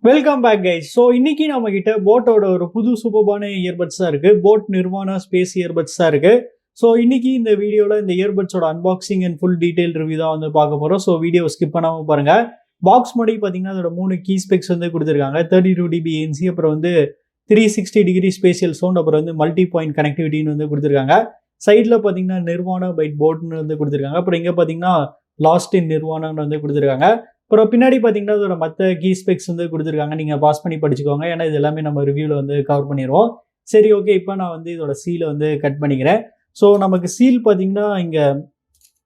Welcome back guys. So இன்னைக்கு நம்ம கிட்ட போட்டோட ஒரு புது சூப்பர்பான இயர்பட்ஸ் தான் இருக்கு. போட் நிர்வாணா ஸ்பேஸ் இயர்பட்ஸ் தான் இருக்கு. ஸோ இன்னைக்கு இந்த வீடியோல இந்த இயர்பட்ஸோட unboxing and full detail review தான் வந்து பார்க்க போறோம். ஸோ வீடியோ ஸ்கிப் பண்ணாம பாருங்க. பாக்ஸ் முன்னாடி பார்த்தீங்கன்னா அதோட 3 கீ ஸ்பெக்ஸ் வந்து கொடுத்துருக்காங்க. 32 dB ANC, அப்புறம் வந்து 360 டிகிரி ஸ்பேஷியல் சவுண்ட், அப்புறம் வந்து மல்டி பாயிண்ட் கனெக்டிவிட்டின்னு வந்து கொடுத்துருக்காங்க. சைடில் பார்த்தீங்கன்னா நிர்வாணா பைட் போட்னு வந்து கொடுத்துருக்காங்க. அப்புறம் இங்கே பார்த்தீங்கன்னா லாஸ்ட் இன் நிர்வாணான்னு வந்து கொடுத்துருக்காங்க. அப்புறம் பின்னாடி பார்த்தீங்கன்னா அதோட மற்ற கீ ஸ்பெக்ஸ் வந்து கொடுத்துருக்காங்க. நீங்கள் பாஸ் பண்ணி படிச்சுக்கோங்க, ஏன்னா இது எல்லாமே நம்ம ரிவ்யூவில் வந்து கவர் பண்ணிடுவோம். சரி, ஓகே. இப்போ நான் வந்து இதோட சீலை வந்து கட் பண்ணிக்கிறேன். ஸோ நமக்கு சீல் பார்த்தீங்கன்னா இங்கே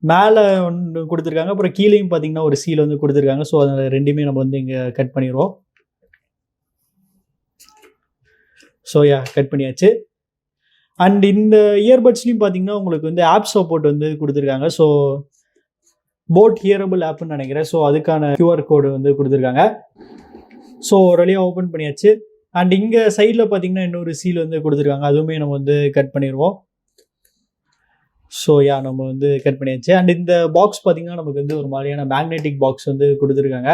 மேலே ஒன்று கொடுத்துருக்காங்க, அப்புறம் கீழேயும் பார்த்தீங்கன்னா ஒரு சீல் வந்து கொடுத்துருக்காங்க. ஸோ அதில் ரெண்டுமே நம்ம வந்து இங்கே கட் பண்ணிடுவோம். ஸோ கட் பண்ணியாச்சு. அண்ட் இந்த இயர்பட்ஸ்லையும் பார்த்தீங்கன்னா உங்களுக்கு வந்து ஆப் சப்போர்ட் வந்து கொடுத்துருக்காங்க. ஸோ போட் ஹியரபிள் ஆப்னு நினைக்கிறேன். ஸோ அதுக்கான கியூஆர் கோடு வந்து கொடுத்துருக்காங்க. ஸோ ஒரு வழியாக ஓப்பன் பண்ணியாச்சு. அண்ட் இங்கே சைடில் பார்த்தீங்கன்னா இன்னொரு சீல் வந்து கொடுத்துருக்காங்க. அதுவுமே நம்ம வந்து கட் பண்ணிடுவோம். ஸோ நம்ம வந்து கட் பண்ணியாச்சு. அண்ட் இந்த பாக்ஸ் பார்த்தீங்கன்னா நமக்கு வந்து ஒரு மாதிரியான மேக்னெட்டிக் பாக்ஸ் வந்து கொடுத்துருக்காங்க.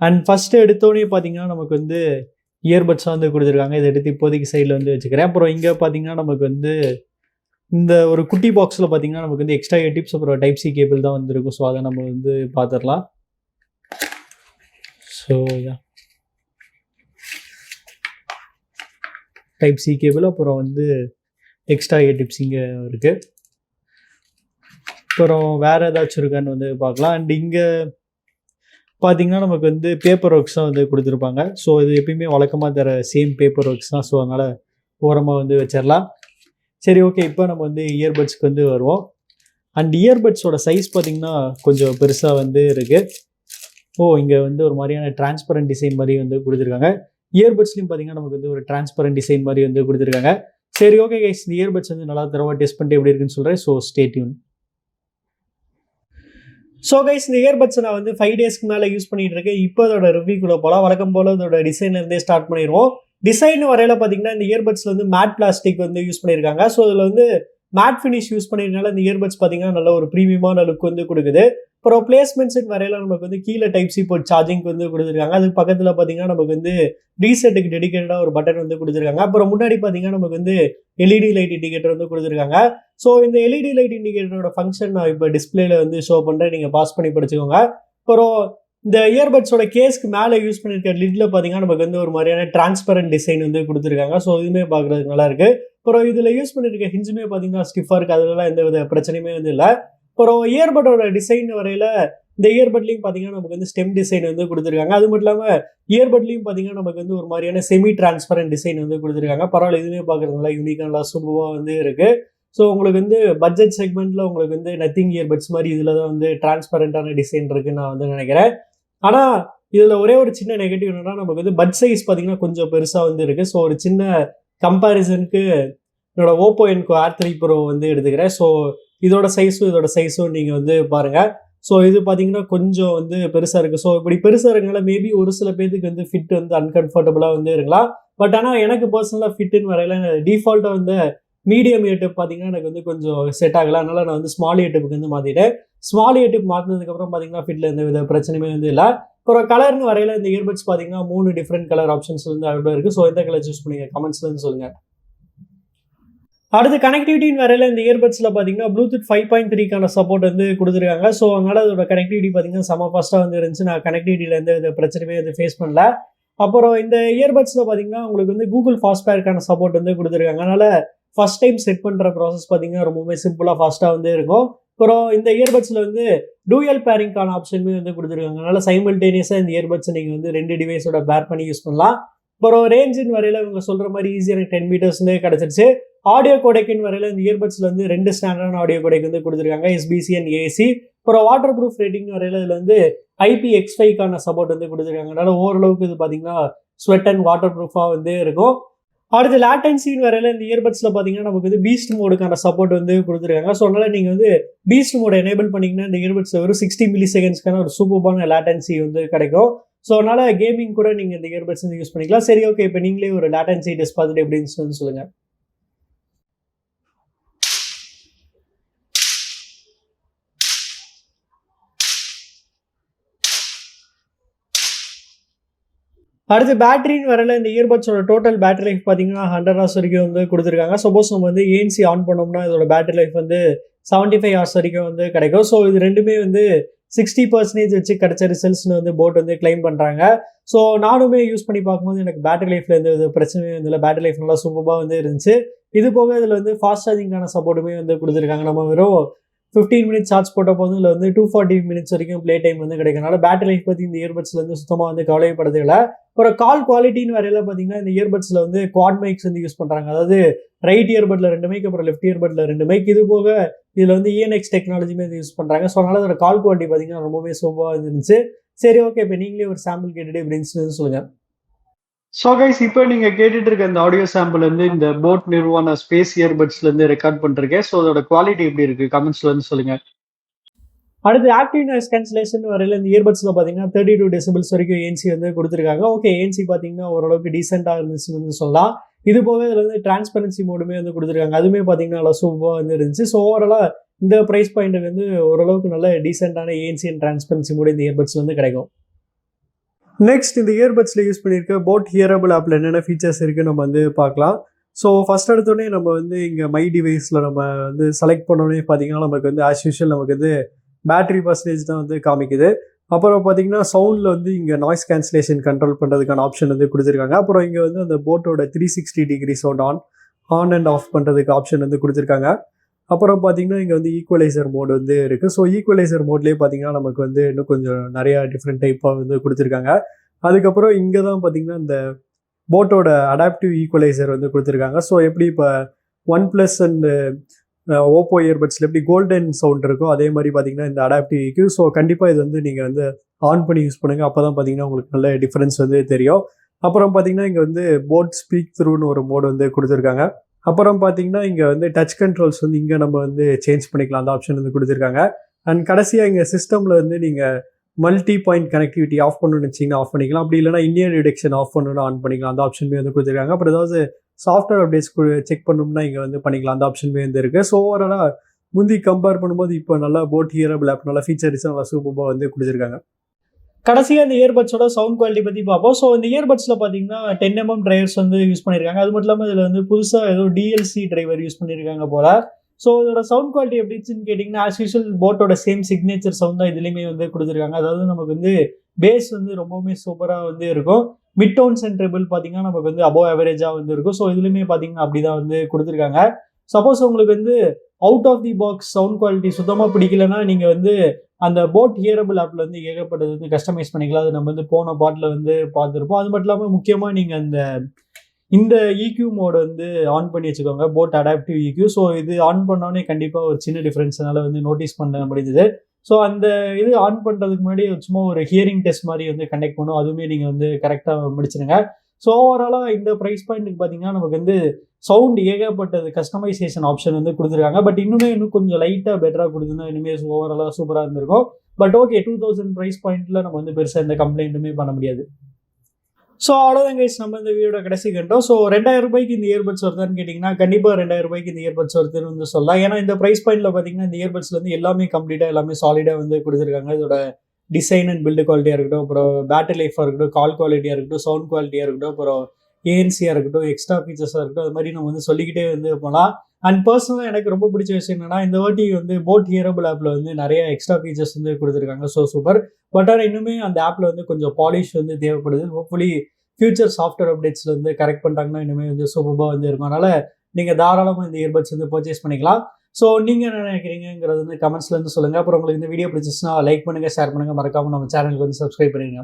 அண்ட் ஃபஸ்ட்டு எடுத்தோடனே பார்த்தீங்கன்னா நமக்கு வந்து இயர்பட்ஸாக வந்து கொடுத்துருக்காங்க. இதை எடுத்து இப்போதைக்கு சைடில் வந்து வச்சுக்கிறேன். அப்புறம் இங்கே பார்த்தீங்கன்னா நமக்கு வந்து இந்த ஒரு குட்டி பாக்ஸில் பார்த்தீங்கன்னா நமக்கு வந்து எக்ஸ்ட்ரா டிப்ஸ், அப்புறம் டைப் சி கேபிள் தான் வந்துருக்கும். ஸோ அதை நம்ம வந்து பார்த்துடலாம். ஸோ டைப் சி கேபிள், அப்புறம் வந்து எக்ஸ்ட்ரா டிப்ஸ் இங்கே இருக்குது. அப்புறம் வேறு ஏதாச்சும் இருக்கான்னு வந்து பார்க்கலாம். அண்ட் இங்கே பார்த்தீங்கன்னா நமக்கு வந்து பேப்பர் ஒர்க்ஸ் தான் வந்து கொடுத்துருப்பாங்க. ஸோ இது எப்பயுமே வழக்கமாக தர சேம் பேப்பர் ஒர்க்ஸ் தான். ஸோ அதனால் ஓரமாக வந்து வச்சிடலாம். சரி, ஓகே. இப்போ நம்ம வந்து இயர்பட்ஸ்க்கு வந்து வருவோம். அண்ட் இயர்பட்ஸோட சைஸ் பார்த்தீங்கன்னா கொஞ்சம் பெருசாக வந்து இருக்குது. இங்கே வந்து ஒரு மாதிரியான டிரான்ஸ்பரண்ட் டிசைன் மாதிரி வந்து கொடுத்துருக்காங்க. இயர்பட்ஸ்லையும் பார்த்தீங்கன்னா நமக்கு வந்து ஒரு டிரான்ஸ்பரண்ட் டிசைன் மாதிரி வந்து கொடுத்துருக்காங்க. சரி, ஓகே கைஸ். இந்த இயர்பட்ஸ் வந்து நல்லா தரவா டெஸ்ட் பண்ணிட்டு எப்படி இருக்குன்னு சொல்கிறேன். So stay tune. So guys, இந்த இயர்பட்ஸை நான் வந்து 5 டேஸ்க்கு மேலே யூஸ் பண்ணிட்டு இருக்கேன். இப்போ அதோட ரிவ்யூக்குள்ளே போகலாம். வழக்கம் போல் அதோட டிசைன்லேருந்தே ஸ்டார்ட் பண்ணிடுவோம். டிசைன் வரையில் பார்த்தீங்கன்னா இந்த இயர்பட்ஸில் வந்து மேட் பிளாஸ்டிக் வந்து யூஸ் பண்ணியிருக்காங்க. ஸோ இதில் வந்து மேட் ஃபினிஷ் யூஸ் பண்ணியிருந்தால இந்த இயர்பட்ஸ் பார்த்தீங்கன்னா நல்ல ஒரு ப்ரீமியமான லுக் வந்து கொடுக்குது. அப்புறம் பிளேஸ்மெண்ட்ஸ் வரையில நமக்கு வந்து கீழே டைப் சி போர்ட் சார்ஜிங்க்கு வந்து கொடுத்துருக்காங்க. அதுக்கு பக்கத்தில் பார்த்தீங்கன்னா நமக்கு வந்து ரீசெட்டுக்கு டெடிகேட்டடாக ஒரு பட்டன் வந்து கொடுத்துருக்காங்க. அப்புறம் முன்னாடி பார்த்தீங்கன்னா நமக்கு வந்து எல்இடி லைட் இண்டிகேட்டர் வந்து கொடுத்துருக்காங்க. ஸோ இந்த எல்இடி லைட் இண்டிகேட்டரோட ஃபங்க்ஷன் நான் இப்போ டிஸ்பிளேல வந்து ஷோ பண்ணுறேன். நீங்கள் பாஸ் பண்ணி படிச்சுக்கோங்க. அப்புறம் இந்த இயர்பட்ஸோட கேஸ்க்கு மேலே யூஸ் பண்ணியிருக்க லிட்ல பார்த்தீங்கன்னா நமக்கு வந்து ஒரு மாதிரியான டிரான்ஸ்பரண்ட் டிசைன் வந்து கொடுத்துருக்காங்க. ஸோ இதுவுமே பார்க்குறதுக்கு நல்லா இருக்கு. அப்புறம் இதில் யூஸ் பண்ணியிருக்க ஹிஞ்சுமே பார்த்தீங்கன்னா ஸ்டிஃபாக இருக்குது. அதெல்லாம் எந்த வித பிரச்சனையுமே வந்து இல்லை. அப்புறம் இயர்பட்டோட டிசைன் வரையில் இந்த இயர்பட்லையும் பார்த்தீங்கன்னா நமக்கு வந்து ஸ்டெம் டிசைன் வந்து கொடுத்துருக்காங்க. அது மட்டும் இல்லாமல் இயர்பட்லையும் பார்த்தீங்கன்னா நமக்கு வந்து ஒரு மாதிரியான செமி டிரான்ஸ்பரண்ட் டிசைன் வந்து கொடுத்துருக்காங்க. பரவாயில்ல, இதுவுமே பார்க்குறது நல்லா யூனிக்காக நல்லா சூப்பராக வந்து இருக்குது. ஸோ உங்களுக்கு வந்து பட்ஜெட் செக்மெண்ட்டில் உங்களுக்கு வந்து நத்திங் இயர்பட்ஸ் மாதிரி இதில் தான் வந்து டிரான்ஸ்பரண்டான டிசைன் இருக்குன்னு நான் வந்து நினைக்கிறேன். ஆனால் இதில் ஒரே ஒரு சின்ன நெகட்டிவ் என்னன்னா நமக்கு வந்து பட் சைஸ் பார்த்தீங்கன்னா கொஞ்சம் பெருசாக வந்து இருக்குது. ஸோ ஒரு சின்ன கம்பேரிசனுக்கு என்னோட ஓப்போ என்கோ R3 Pro வந்து எடுத்துக்கிறேன். ஸோ இதோட சைஸும் நீங்கள் வந்து பாருங்கள். ஸோ இது பார்த்தீங்கன்னா கொஞ்சம் வந்து பெருசாக இருக்குது. ஸோ இப்படி பெருசாக இருக்கனால மேபி ஒரு சில பேருக்கு வந்து ஃபிட் வந்து அன்கம்ஃபர்டபுளாக வந்து இருக்கலாம். பட் ஆனால் எனக்கு பர்சனலாக ஃபிட்டுன்னு வரையில டிஃபால்ட்டாக வந்து மீடியம் ஏடிப் பார்த்தீங்கன்னா எனக்கு வந்து கொஞ்சம் செட் ஆகலை. அதனால் நான் வந்து ஸ்மால் ஏடிப்புக்கு வந்து மாற்றிட்டேன். ஸ்மால் ஏடிப் மாற்றினதுக்கப்புறம் பார்த்தீங்கன்னா ஃபிட்டில் எந்த வித பிரச்சனையுமே வந்து இல்லை. அப்புறம் கலர்னு வரையில இந்த இயர்பட்ஸ் பார்த்தீங்கன்னா 3 டிஃப்ரெண்ட் கலர் ஆப்ஷன்ஸ் வந்து அவைலபிளாக இருக்குது. ஸோ எந்த கலர் சூஸ் பண்ணிங்க கமெண்ட்ஸ்ல வந்து சொல்லுங்கள். அடுத்து கனெக்டிவிட்டின்னு வரையில இந்த இயர்பட்ஸில் பார்த்தீங்கன்னா ப்ளூடூத் 5.3க்கான சப்போர்ட் வந்து கொடுத்துருக்காங்க. ஸோ அதனால் அதோட கனெக்டிவிட்டி பார்த்தீங்கன்னா செம ஃபாஸ்ட்டாக வந்து இருந்துச்சு. நான் கனெக்டிவிட்டியில் எந்த வித பிரச்சனையுமே வந்து ஃபேஸ் பண்ணல. அப்புறம் இந்த இயர்பட்ஸில் பார்த்தீங்கன்னா உங்களுக்கு வந்து கூகுள் ஃபாஸ்ட்பேருக்கான சப்போர்ட் வந்து கொடுத்துருக்காங்க. அதனால் ஃபர்ஸ்ட் டைம் செட் பண்ணுற ப்ராசஸ் பார்த்தீங்கன்னா ரொம்பவே சிம்பிளாக ஃபாஸ்ட்டாக வந்து இருக்கும். அப்புறம் இந்த இயர்பட்ஸில் வந்து டூயல் பேரிங்கான ஆப்ஷனுமே வந்து கொடுத்துருக்காங்க. அதனால் சைமல்டேனியஸாக இந்த இயர்பட்ஸை நீங்கள் வந்து 2 டிவைஸோட பேர் பண்ணி யூஸ் பண்ணலாம். அப்புறம் ரேஞ்சின் வரையில் இவங்க சொல்கிற மாதிரி ஈஸியாக 10 மீட்டர்ஸ்லேயே கிடச்சிருச்சு. ஆடியோ கோடெக்கின் வரையில் இந்த இயர்பட்ஸில் வந்து 2 ஸ்டாண்டர்டான ஆடியோ கோடெக் வந்து கொடுத்துருக்காங்க, SBC அண்ட் AC. அப்புறம் வாட்டர் ப்ரூஃப் ரேட்டிங் வரையில் இதில் வந்து IPX5க்கான சப்போர்ட் வந்து கொடுத்துருக்காங்க. அதனால் ஓரளவுக்கு இது பார்த்தீங்கன்னா ஸ்வெட் அண்ட் வாட்டர் ப்ரூஃபாக வந்து இருக்கும். அடுத்து லேட்டன்சின்னு வரையில இந்த இயர்பட்ஸில் பார்த்தீங்கன்னா நமக்கு வந்து பீஸ்ட் மோடுக்கான சப்போர்ட் வந்து கொடுத்துருக்காங்க. ஸோ அதனால் நீங்கள் வந்து பீஸ்ட் மோட எனேபிள் பண்ணிங்கன்னா இந்த இயர்பட்ஸில் ஒரு 60 மில்லி செகண்ட்ஸ்க்கான ஒரு சூப்பரான லேட்டன்சி வந்து கிடைக்கும். ஸோ அதனால் கேமிங் கூட நீங்கள் இந்த இயர்பட்ஸ் வந்து யூஸ் பண்ணிக்கலாம். சரி, ஓகே. இப்போ நீங்களே ஒரு லேட்டன்சி டெஸ்ட் பார்த்துட்டு எப்படின்னு சொல்லுங்கள். அடுத்து பேட்டரின்னு வரல இந்த இயர்பட்ஸோட டோட்டல் பேட்டரி லைஃப் பார்த்தீங்கன்னா 100 ஹவர்ஸ் வரைக்கும் வந்து கொடுத்துருக்காங்க. சப்போஸ் நம்ம வந்து ஏஎன்சி ஆன் பண்ணோம்னா இதோட பேட்டரி லைஃப் வந்து 75 ஹவர்ஸ் வரைக்கும் வந்து கிடைக்கும். ஸோ இது ரெண்டுமே வந்து 60% வச்சு கிடைச்ச ரிசல்ட்ஸ்னு வந்து போட் வந்து கிளைம் பண்ணுறாங்க. ஸோ நானுமே யூஸ் பண்ணி பார்க்கும்போது எனக்கு பேட்டரி லைஃப்ல எந்த வித பிரச்சனையும் இதில் பேட்டரி லைஃப் நல்லா சூப்பராக வந்து இருந்துச்சு. இது போக இதில் வந்து ஃபாஸ்ட் சார்ஜிங்கான சப்போர்ட்டுமே வந்து கொடுத்துருக்காங்க. நம்ம வெறும் 15 மினிட்ஸ் சார்ஜ் போட்ட போதும் இதில் வந்து 240 மினிட்ஸ் வரைக்கும் ப்ளே டைம் வந்து கிடைக்கிறனால பேட்டரி லைஃப் பற்றி இந்த இயர்பட்ஸில் வந்து சுத்தமாக வந்து கவலைப்படுறது இல்லை. ஒரு கால் குவாலிட்டின்னு வரையில பார்த்தீங்கன்னா இந்த இயர்பட்ஸில் வந்து குவாட் மைக்ஸ் வந்து யூஸ் பண்ணுறாங்க. அதாவது ரைட் இயர்பட்ல 2 மைக், அப்புறம் லெஃப்ட் இயர்பட்ல 2 மைக். இது போக இதில் வந்து இஎன்எக்ஸ் டெக்னாலஜியுமே யூஸ் பண்ணுறாங்க. ஸோ அதனால அதோட கால் குவாலிட்டி பார்த்தீங்கன்னா ரொம்பவே சூப்பராக இருந்துச்சு. சரி, ஓகே, இப்போ நீங்களே ஒரு சாம்பிள் கேட்டுட்டு எப்படி இருந்துச்சுன்னு சொல்லுங்கள். ஸோ கைஸ், இப்போ நீங்கள் கேட்டுட்டு இருக்க இந்த ஆடியோ சாம்பிள் வந்து இந்த போட் நிறுவன ஸ்பேஸ் இயர்பட்ஸ்லேருந்து ரெக்கார்ட் பண்ணிருக்கேன். ஸோ அதோட குவாலிட்டி எப்படி இருக்குது கமெண்ட்ஸில் வந்து சொல்லுங்கள். அடுத்து ஆக்டிவ் நாய்ஸ் கேன்சலேஷன் வரையில இந்த இயர்பட்ஸில் பார்த்தீங்கன்னா 32 டெசிபிள்ஸ் வரைக்கும் ஏஎன்சி வந்து கொடுத்துருக்காங்க. ஓகே, ஏஎன்சி பார்த்தீங்கன்னா ஓரளவுக்கு டீசெண்டாக இருந்துச்சுன்னு வந்து சொல்லலாம். இது போக இதில் வந்து டிரான்ஸ்பரன்சி மோடுமே வந்து கொடுத்துருக்காங்க. அதுவுமே பார்த்தீங்கன்னா நல்லா சூப்பராக வந்து இருந்துச்சு. ஸோ ஓவராலாக இந்த ப்ரைஸ் பாயிண்ட்டுக்கு வந்து ஓரளவுக்கு நல்ல டீசெண்டான ஏஎன்சி அண்ட் டிரான்ஸ்பரன்சி மோடு இந்த இயர்பட்ஸில் வந்து கிடைக்கும். நெக்ஸ்ட் இந்த இயர்பட்ஸில் யூஸ் பண்ணியிருக்க போட் ஹியரபிள் ஆப்பில் என்னென்ன ஃபீச்சர்ஸ் இருக்குன்னு நம்ம வந்து பார்க்கலாம். ஸோ ஃபஸ்ட் எடுத்தோடனே நம்ம வந்து இங்கே மை டிவைஸில் நம்ம வந்து செலக்ட் பண்ணோடனே பார்த்தீங்கன்னா நமக்கு வந்து ஆஸ் யூஷுவல் நமக்கு வந்து பேட்டரி பர்சன்டேஜ் தான் வந்து காமிக்குது. அப்புறம் பார்த்தீங்கன்னா சவுண்டில் வந்து இங்கே நாய்ஸ் கேன்சலேஷன் கண்ட்ரோல் பண்ணுறதுக்கான ஆப்ஷன் வந்து கொடுத்துருக்காங்க. அப்புறம் இங்கே வந்து அந்த போட்டோட 360 degree sound on and half பண்ணுறதுக்கு ஆப்ஷன் வந்து கொடுத்துருக்காங்க. அப்புறம் பார்த்தீங்கன்னா இங்கே வந்து ஈக்குவலைசர் மோடு வந்து இருக்குது. ஸோ ஈக்குவலைசர் மோட்லேயே பார்த்தீங்கன்னா நமக்கு வந்து இன்னும் கொஞ்சம் நிறையா டிஃப்ரெண்ட் டைப்பாக வந்து கொடுத்துருக்காங்க. அதுக்கப்புறம் இங்கே தான் பார்த்தீங்கன்னா இந்த போட்டோட அடாப்டிவ் ஈக்குவலைசர் வந்து கொடுத்துருக்காங்க. ஸோ எப்படி இப்போ OnePlus அண்ட் ஓப்போ இயர்பட்ஸில் எப்படி கோல்டன் சவுண்ட் இருக்கோ அதே மாதிரி பார்த்தீங்கன்னா இந்த அடாப்டிவ் EQ. ஸோ கண்டிப்பாக இது வந்து நீங்கள் வந்து ஆன் பண்ணி யூஸ் பண்ணுங்கள். அப்போ தான் பார்த்தீங்கன்னா உங்களுக்கு நல்ல டிஃப்ரென்ஸ் வந்து தெரியும். அப்புறம் பார்த்தீங்கன்னா இங்கே வந்து போட் ஸ்பீக் த்ரூன்னு ஒரு மோடு வந்து கொடுத்துருக்காங்க. அப்புறம் பார்த்தீங்கன்னா இங்கே வந்து டச் கண்ட்ரோல்ஸ் வந்து இங்கே நம்ம வந்து சேஞ்ச் பண்ணிக்கலாம், அந்த ஆப்ஷன் வந்து கொடுத்துருக்காங்க. அண்ட் கடைசியாக இங்கே சிஸ்டமில் வந்து நீங்கள் மல்டி பாயிண்ட் கனெக்டிவிட்டி ஆஃப் பண்ணணும்னு வச்சிங்கன்னா ஆஃப் பண்ணிக்கலாம். அப்படி இல்லைனா இந்தியன் டிடெக்ஷன் ஆஃப் பண்ணணும்னு ஆன் பண்ணிக்கலாம், அந்த ஆப்ஷனுமே வந்து கொடுத்துருக்காங்க. அப்புறம் ஏதாவது சாஃப்ட்வேர் அப்டேட்ஸ் செக் பண்ணணும்னா இங்கே வந்து பண்ணிக்கலாம், அந்த ஆப்ஷனுமே வந்து இருக்குது. ஸோ ஓவராலாக முந்தி கம்பேர் பண்ணும்போது இப்போ நல்லா போட் ஹியரபிள் ஆப் நல்லா ஃபீச்சர்ஸ் நல்லா சூப்பராக வந்து கொடுத்துருக்காங்க. கடைசியாக இந்த இயர்பட்ஸோட சவுண்ட் குவாலிட்டி பற்றி பார்ப்போம். ஸோ இந்த இயர்பட்ஸில் பார்த்தீங்கன்னா 10mm டிரைவர்ஸ் வந்து யூஸ் பண்ணியிருக்காங்க. அது மட்டும் இல்லாமல் இதில் வந்து புதுசாக ஏதோ DLC டிரைவர் யூஸ் பண்ணியிருக்காங்க போல். ஸோ இதோட சவுண்ட் குவாலிட்டி எப்படின்னு கேட்டிங்கன்னா ஆஸ் யூஷுவல் போட்டோட சேம் சிக்னேச்சர் சவுண்ட் தான் இதுலேயுமே வந்து கொடுத்துருக்காங்க. அதாவது நமக்கு வந்து பேஸ் வந்து ரொம்பவுமே சூப்பராக வந்து இருக்கும். மிட் டோன்ஸ் அண்ட் ட்ரிபிள் பார்த்தீங்கன்னா நமக்கு வந்து அபோவ் ஆவரேஜாக வந்து இருக்கும். ஸோ இதுலேயுமே பார்த்தீங்கன்னா அப்படி தான் வந்து கொடுத்துருக்காங்க. சப்போஸ் உங்களுக்கு வந்து out of the box sound quality சுத்தமாக பிடிக்கலன்னா நீங்கள் வந்து அந்த போட் ஹியரபிள் ஆப்பில் வந்து ஏகப்பட்டது வந்து கஸ்டமைஸ் பண்ணிக்கலாம். அது நம்ம வந்து போன பாட்டில் வந்து பார்த்துருப்போம். அது மட்டும் இல்லாமல் முக்கியமாக நீங்கள் இந்த EQ மோடு வந்து ஆன் பண்ணி வச்சுக்கோங்க, போட் அடாப்டிவ் EQ. ஸோ இது ஆன் பண்ணோடனே கண்டிப்பாக ஒரு சின்ன டிஃப்ரென்ஸ்னால வந்து நோட்டீஸ் பண்ண முடியுது. ஸோ அந்த இது ஆன் பண்ணுறதுக்கு முன்னாடி சும்மா ஒரு ஹியரிங் டெஸ்ட் மாதிரி வந்து கண்டக்ட் பண்ணும். அதுவுமே நீங்கள் வந்து கரெக்டாக முடிச்சிருங்க. ஸோ ஓவராலாக இந்த ப்ரைஸ் பாயிண்ட்டுக்கு பார்த்தீங்கன்னா நமக்கு வந்து சவுண்ட் ஏகப்பட்டது கஸ்டமைசேஷன் ஆப்ஷன் வந்து கொடுத்துருக்காங்க. பட் இன்னும் கொஞ்சம் லைட்டாக பெட்டராக கொடுத்துருந்தா இனிமேல் ஓவராலாக சூப்பராக இருந்திருக்கும். பட் ஓகே, 2000 ப்ரைஸ் பாயிண்ட்டில் நம்ம வந்து பெருசாக எந்த கம்ப்ளைண்ட்டுமே பண்ண முடியாது. ஸோ அவ்வளோதான் கைஸ், நம்ம இந்த வீடியோட கடைசி கண்டோம். ஸோ 2000 ரூபாய்க்கு இந்த இயர்பட்ஸ் வருதான்னு கேட்டிங்கன்னா கண்டிப்பாக 2000 ரூபாய்க்கு இந்த இயர்பட்ஸ் வருதுன்னு வந்து சொல்லலாம். ஏன்னா இந்த ப்ரைஸ் பாயிண்ட்டில் பார்த்தீங்கன்னா இந்த இயர்பட்ஸில் வந்து எல்லாமே கம்ப்ளீட்டாக எல்லாமே சாலிடாக வந்து கொடுத்துருக்காங்க. இதோட டிசைன் அண்ட் பில்டு குவாலிட்டியாக இருக்கட்டும், அப்புறம் பேட்டரி லைஃபாக இருக்கட்டும், கால் குவாலிட்டியாக இருக்கட்டும், சவுண்ட் குவாலிட்டியாக இருக்கட்டும், அப்புறம் ஏஎன்சியாக இருக்கட்டும், எக்ஸ்ட்ரா ஃபீச்சர்ஸாக இருக்கட்டும், அது மாதிரி நம்ம வந்து சொல்லிக்கிட்டே வந்து போகலாம். அண்ட் பர்சனலாக எனக்கு ரொம்ப பிடிச்ச விஷயம் என்னன்னா இந்த வாட்டி வந்து போட் ஹியரபிள் ஆப்பில் வந்து நிறைய எக்ஸ்ட்ரா ஃபீச்சர்ஸ் வந்து கொடுத்துருக்காங்க. So super. பட் ஆனால் இன்னுமே அந்த ஆப்பில் வந்து கொஞ்சம் பாலிஷ் வந்து தேவைப்படுது. ஹோப்ஃபுல்லி ஃபியூச்சர் சாஃப்ட்வேர் அப்டேட்ஸில் வந்து கரெக்ட் பண்ணிட்டாங்கன்னா இனிமேல் வந்து சூப்பராக வந்து இருக்கும். அதனால் நீங்கள் தாராளமாக இந்த இயர்பட்ஸ் வந்து பர்ச்சேஸ் பண்ணிக்கலாம். ஸோ நீங்கள் என்ன நினைக்கிறீங்கிறது வந்து கமெண்ட்ஸ்லேருந்து சொல்லுங்கள். அப்புறம் உங்களுக்கு இந்த வீடியோ பிடிச்சிச்சுன்னா லைக் பண்ணுங்கள், ஷேர் பண்ணுங்கள், மறக்காமல் நம்ம சேனலுக்கு வந்து சப்ஸ்கிரைப் பண்ணிடுங்க.